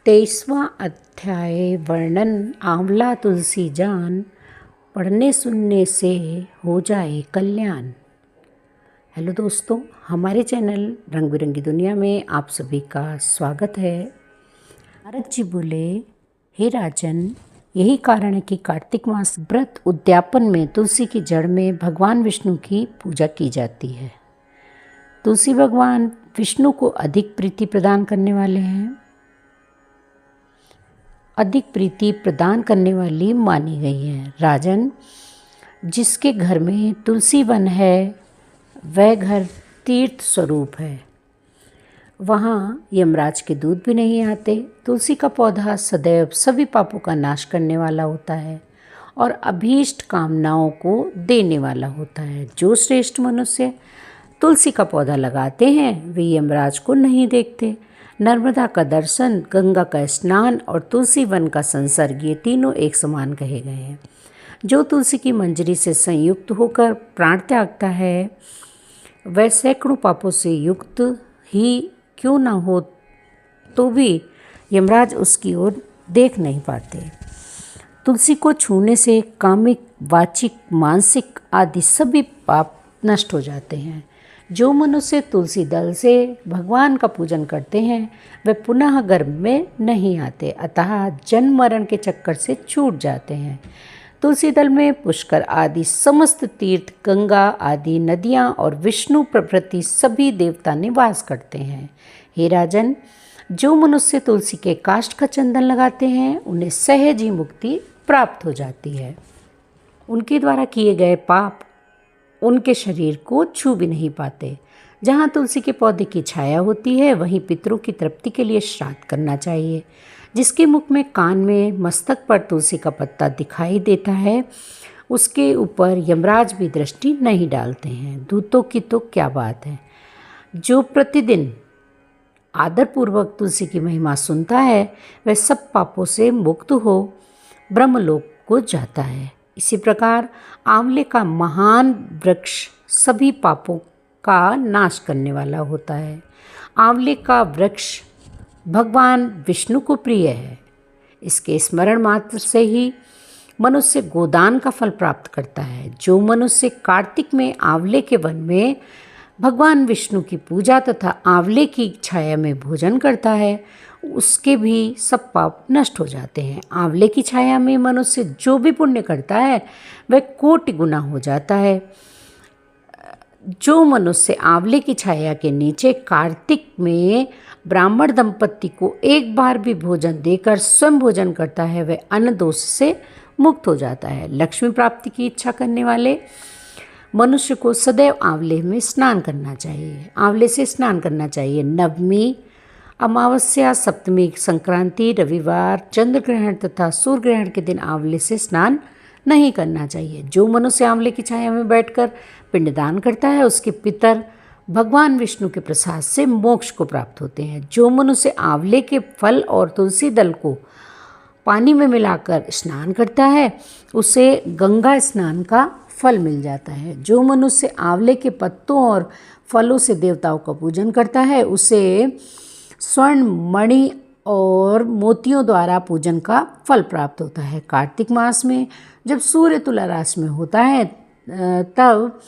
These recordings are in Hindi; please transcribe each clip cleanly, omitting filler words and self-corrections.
23वां अध्याय वर्णन आंवला तुलसी जान, पढ़ने सुनने से हो जाए कल्याण। हेलो दोस्तों, हमारे चैनल रंग बिरंगी दुनिया में आप सभी का स्वागत है। नारद जी बोले, हे राजन, यही कारण है कि कार्तिक मास व्रत उद्यापन में तुलसी की जड़ में भगवान विष्णु की पूजा की जाती है। तुलसी भगवान विष्णु को अधिक प्रीति प्रदान करने वाले हैं, अधिक प्रीति प्रदान करने वाली मानी गई है। राजन, जिसके घर में तुलसी वन है वह घर तीर्थ स्वरूप है। वहाँ यमराज के दूत भी नहीं आते। तुलसी का पौधा सदैव सभी पापों का नाश करने वाला होता है और अभीष्ट कामनाओं को देने वाला होता है। जो श्रेष्ठ मनुष्य तुलसी का पौधा लगाते हैं वे यमराज को नहीं देखते। नर्मदा का दर्शन, गंगा का स्नान और तुलसी वन का संसर्ग, ये तीनों एक समान कहे गए हैं। जो तुलसी की मंजरी से संयुक्त होकर प्राण त्यागता है वह सैकड़ों पापों से युक्त ही क्यों न हो तो भी यमराज उसकी ओर देख नहीं पाते। तुलसी को छूने से कामिक, वाचिक, मानसिक आदि सभी पाप नष्ट हो जाते हैं। जो मनुष्य तुलसी दल से भगवान का पूजन करते हैं वे पुनः गर्भ में नहीं आते, अतः जन्म मरण के चक्कर से छूट जाते हैं। तुलसी दल में पुष्कर आदि समस्त तीर्थ, गंगा आदि नदियाँ और विष्णु प्रभृति सभी देवता निवास करते हैं। हे राजन, जो मनुष्य तुलसी के काष्ठ का चंदन लगाते हैं उन्हें सहज ही मुक्ति प्राप्त हो जाती है। उनके द्वारा किए गए पाप उनके शरीर को छू भी नहीं पाते। जहाँ तुलसी के पौधे की छाया होती है वहीं पितरों की तृप्ति के लिए श्राद्ध करना चाहिए। जिसके मुख में, कान में, मस्तक पर तुलसी का पत्ता दिखाई देता है उसके ऊपर यमराज भी दृष्टि नहीं डालते हैं। दूतों की तो क्या बात है। जो प्रतिदिन आदरपूर्वक तुलसी की महिमा सुनता है वह सब पापों से मुक्त हो ब्रह्मलोक को जाता है। इसी प्रकार आंवले का महान वृक्ष सभी पापों का नाश करने वाला होता है। आंवले का वृक्ष भगवान विष्णु को प्रिय है। इसके स्मरण मात्र से ही मनुष्य गोदान का फल प्राप्त करता है। जो मनुष्य कार्तिक में आंवले के वन में भगवान विष्णु की पूजा तथा आंवले की छाया में भोजन करता है उसके भी सब पाप नष्ट हो जाते हैं। आंवले की छाया में मनुष्य जो भी पुण्य करता है वह कोटि गुना हो जाता है। जो मनुष्य आंवले की छाया के नीचे कार्तिक में ब्राह्मण दंपत्ति को एक बार भी भोजन देकर स्वयं भोजन करता है वह अन्न दोष से मुक्त हो जाता है। लक्ष्मी प्राप्ति की इच्छा करने वाले मनुष्य को सदैव आंवले में स्नान करना चाहिए। आंवले से स्नान करना चाहिए। नवमी, अमावस्या, सप्तमी, संक्रांति, रविवार, चंद्र ग्रहण तथा सूर्य ग्रहण के दिन आंवले से स्नान नहीं करना चाहिए। जो मनुष्य आंवले की छाया में बैठकर पिंडदान करता है उसके पितर भगवान विष्णु के प्रसाद से मोक्ष को प्राप्त होते हैं। जो मनुष्य आंवले के फल और तुलसी दल को पानी में मिलाकर स्नान करता है उसे गंगा स्नान का फल मिल जाता है। जो मनुष्य आंवले के पत्तों और फलों से देवताओं का पूजन करता है उसे स्वर्ण, मणि और मोतियों द्वारा पूजन का फल प्राप्त होता है। कार्तिक मास में जब सूर्य तुला राशि में होता है तब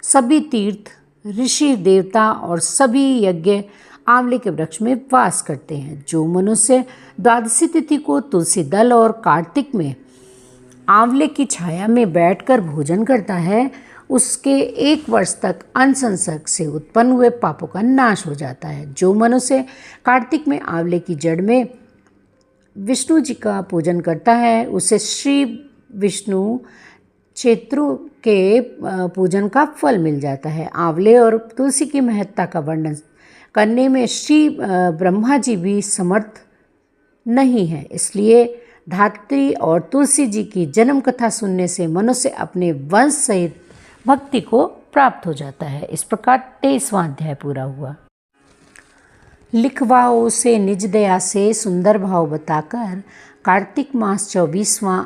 सभी तीर्थ, ऋषि, देवता और सभी यज्ञ आंवले के वृक्ष में वास करते हैं। जो मनुष्य द्वादशी तिथि को तुलसी दल और कार्तिक में आंवले की छाया में बैठकर भोजन करता है उसके 1 वर्ष तक अनसंसर्ग से उत्पन्न हुए पापों का नाश हो जाता है। जो मनुष्य कार्तिक में आंवले की जड़ में विष्णु जी का पूजन करता है उसे श्री विष्णु क्षेत्रों के पूजन का फल मिल जाता है। आंवले और तुलसी की महत्ता का वर्णन करने में श्री ब्रह्मा जी भी समर्थ नहीं है। इसलिए धात्री और तुलसी जी की जन्म कथा सुनने से मनुष्य अपने वंश सहित भक्ति को प्राप्त हो जाता है। इस प्रकार 23वां अध्याय पूरा हुआ। लिखवाओ से निज दया से सुंदर भाव बताकर कार्तिक मास 24वां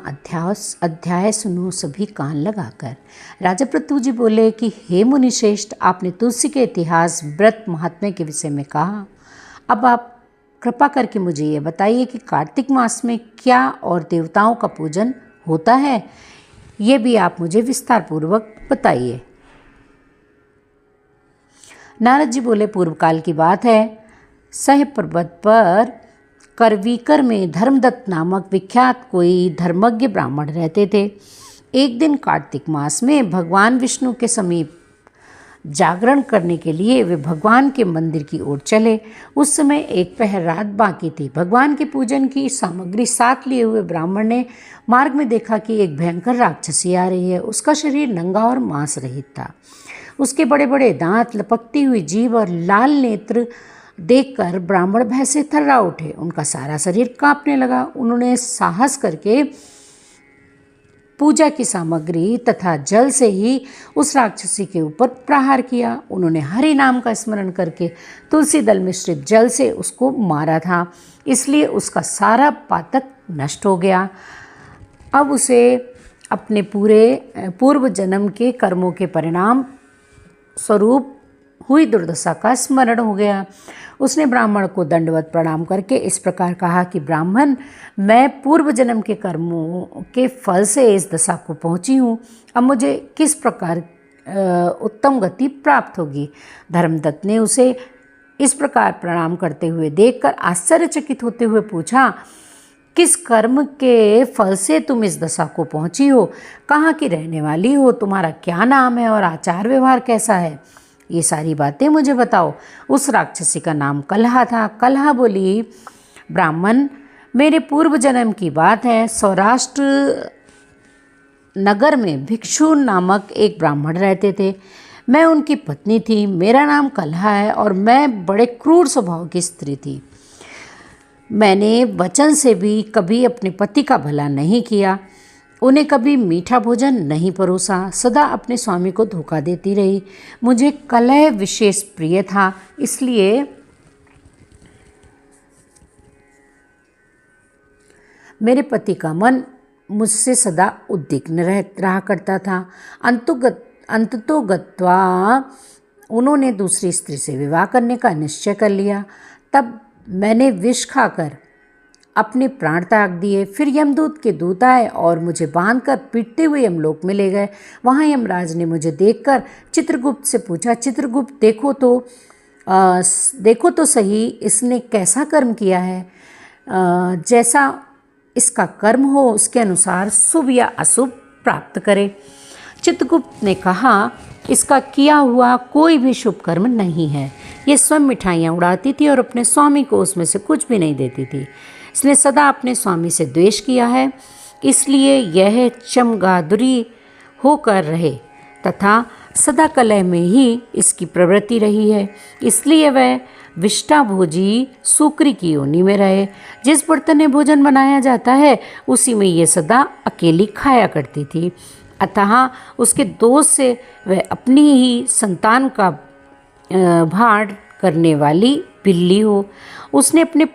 अध्याय सुनो सभी कान लगाकर। राजा पृथु जी बोले कि हे मुनिश्रेष्ठ, आपने तुलसी के इतिहास, व्रत, महात्म्य के विषय में कहा। अब आप कृपा करके मुझे ये बताइए कि कार्तिक मास में क्या और देवताओं का पूजन होता है, ये भी आप मुझे विस्तार पूर्वक बताइए। नारद जी बोले, पूर्व काल की बात है, सह पर्वत पर करवीकर में धर्मदत्त नामक विख्यात कोई धर्मज्ञ ब्राह्मण रहते थे। एक दिन कार्तिक मास में भगवान विष्णु के समीप जागरण करने के लिए वे भगवान के मंदिर की ओर चले। उस समय एक पहर रात बाकी थी। भगवान के पूजन की सामग्री साथ लिए हुए ब्राह्मण ने मार्ग में देखा कि एक भयंकर राक्षसी आ रही है। उसका शरीर नंगा और मांस रहित था। उसके बड़े बड़े दांत, लपकती हुई जीभ और लाल नेत्र देखकर ब्राह्मण भय से थर्रा उठे। उनका सारा शरीर कांपने लगा। उन्होंने साहस करके पूजा की सामग्री तथा जल से ही उस राक्षसी के ऊपर प्रहार किया। उन्होंने हरि नाम का स्मरण करके तुलसी दल मिश्रित जल से उसको मारा था, इसलिए उसका सारा पातक नष्ट हो गया। अब उसे अपने पूर्व जन्म के कर्मों के परिणाम स्वरूप हुई दुर्दशा का स्मरण हो गया। उसने ब्राह्मण को दंडवत प्रणाम करके इस प्रकार कहा कि ब्राह्मण, मैं पूर्व जन्म के कर्मों के फल से इस दशा को पहुंची हूँ। अब मुझे किस प्रकार उत्तम गति प्राप्त होगी। धर्मदत्त ने उसे इस प्रकार प्रणाम करते हुए देखकर आश्चर्यचकित होते हुए पूछा, किस कर्म के फल से तुम इस दशा को पहुंची हो? कहाँ की रहने वाली हो? तुम्हारा क्या नाम है और आचार व्यवहार कैसा है? ये सारी बातें मुझे बताओ। उस राक्षसी का नाम कलहा था। कलहा बोली, ब्राह्मण, मेरे पूर्व जन्म की बात है। सौराष्ट्र नगर में भिक्षु नामक एक ब्राह्मण रहते थे। मैं उनकी पत्नी थी। मेरा नाम कलहा है और मैं बड़े क्रूर स्वभाव की स्त्री थी। मैंने वचन से भी कभी अपने पति का भला नहीं किया, उन्हें कभी मीठा भोजन नहीं परोसा, सदा अपने स्वामी को धोखा देती रही। मुझे कलह विशेष प्रिय था, इसलिए मेरे पति का मन मुझसे सदा उद्विग्न रहा करता था। अंततोगत्वा उन्होंने दूसरी स्त्री से विवाह करने का निश्चय कर लिया। तब मैंने विष खाकर अपने प्राण त्याग दिए। फिर यमदूत के दूत आए और मुझे बांधकर पीटते हुए यमलोक में ले गए। वहाँ यमराज ने मुझे देखकर चित्रगुप्त से पूछा, चित्रगुप्त, देखो तो सही, इसने कैसा कर्म किया है। जैसा इसका कर्म हो उसके अनुसार शुभ या अशुभ प्राप्त करे। चित्रगुप्त ने कहा, इसका किया हुआ कोई भी शुभ कर्म नहीं है। ये स्वयं मिठाइयाँ उड़ाती थी और अपने स्वामी को उसमें से कुछ भी नहीं देती थी। इसने सदा अपने स्वामी से द्वेष किया है, इसलिए यह चमगादुरी होकर रहे तथा सदा कलह में ही इसकी प्रवृत्ति रही है। इसलिए वह विष्टाभोजी सूकरी की योनि में रहे। जिस बर्तन में भोजन बनाया जाता है उसी में ये सदा अकेली खाया करती थी। अतः उसके दोष से वह अपनी ही संतान का भाड़ करने वाली बिल्ली हो। उसने अपने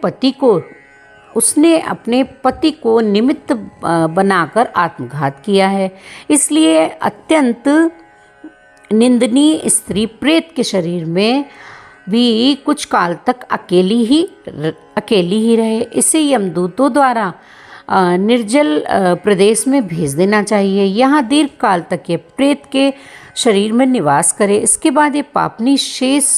पति को निमित्त बनाकर आत्मघात किया है। इसलिए अत्यंत निंदनीय स्त्री प्रेत के शरीर में भी कुछ काल तक अकेली ही रहे। इसे यमदूतों द्वारा निर्जल प्रदेश में भेज देना चाहिए। यहाँ दीर्घ काल तक ये प्रेत के शरीर में निवास करे। इसके बाद ये पापनी शेष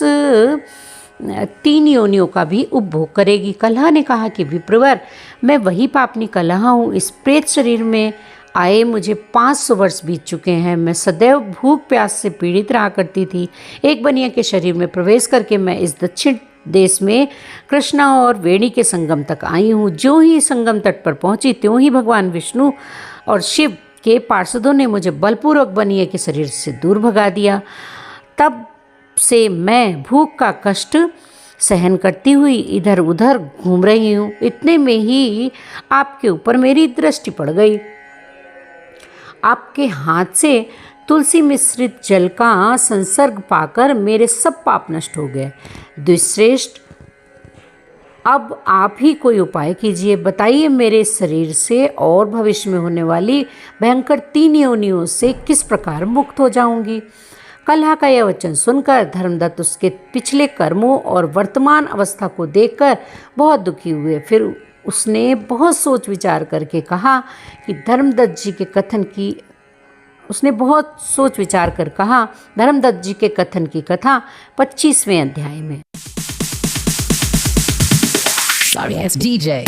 3 योनियों का भी उपभोग करेगी। कलहा ने कहा कि विप्रवर, मैं वही पापनी कलहा हूँ। इस प्रेत शरीर में आए मुझे 500 वर्ष बीत चुके हैं। मैं सदैव भूख प्यास से पीड़ित रहा करती थी। एक बनिया के शरीर में प्रवेश करके मैं इस दक्षिण देश में कृष्णा और वेणी के संगम तक आई हूँ। जो ही संगम तट पर पहुँची त्यों ही भगवान विष्णु और शिव के पार्षदों ने मुझे बलपूर्वक बनिए के शरीर से दूर भगा दिया। तब से मैं भूख का कष्ट सहन करती हुई इधर उधर घूम रही हूँ। इतने में ही आपके ऊपर मेरी दृष्टि पड़ गई। आपके हाथ से तुलसी मिश्रित जल का संसर्ग पाकर मेरे सब पाप नष्ट हो गए। द्विश्रेष्ठ, अब आप ही कोई उपाय कीजिए। बताइए, मेरे शरीर से और भविष्य में होने वाली भयंकर 3 योनियों से किस प्रकार मुक्त हो जाऊंगी। कलह का यह वचन सुनकर धर्मदत्त उसके पिछले कर्मों और वर्तमान अवस्था को देखकर बहुत दुखी हुए। फिर उसने बहुत सोच विचार करके कहा कि धर्मदत्त जी के कथन की कथा 25वें अध्याय में। Sorry, it's DJ.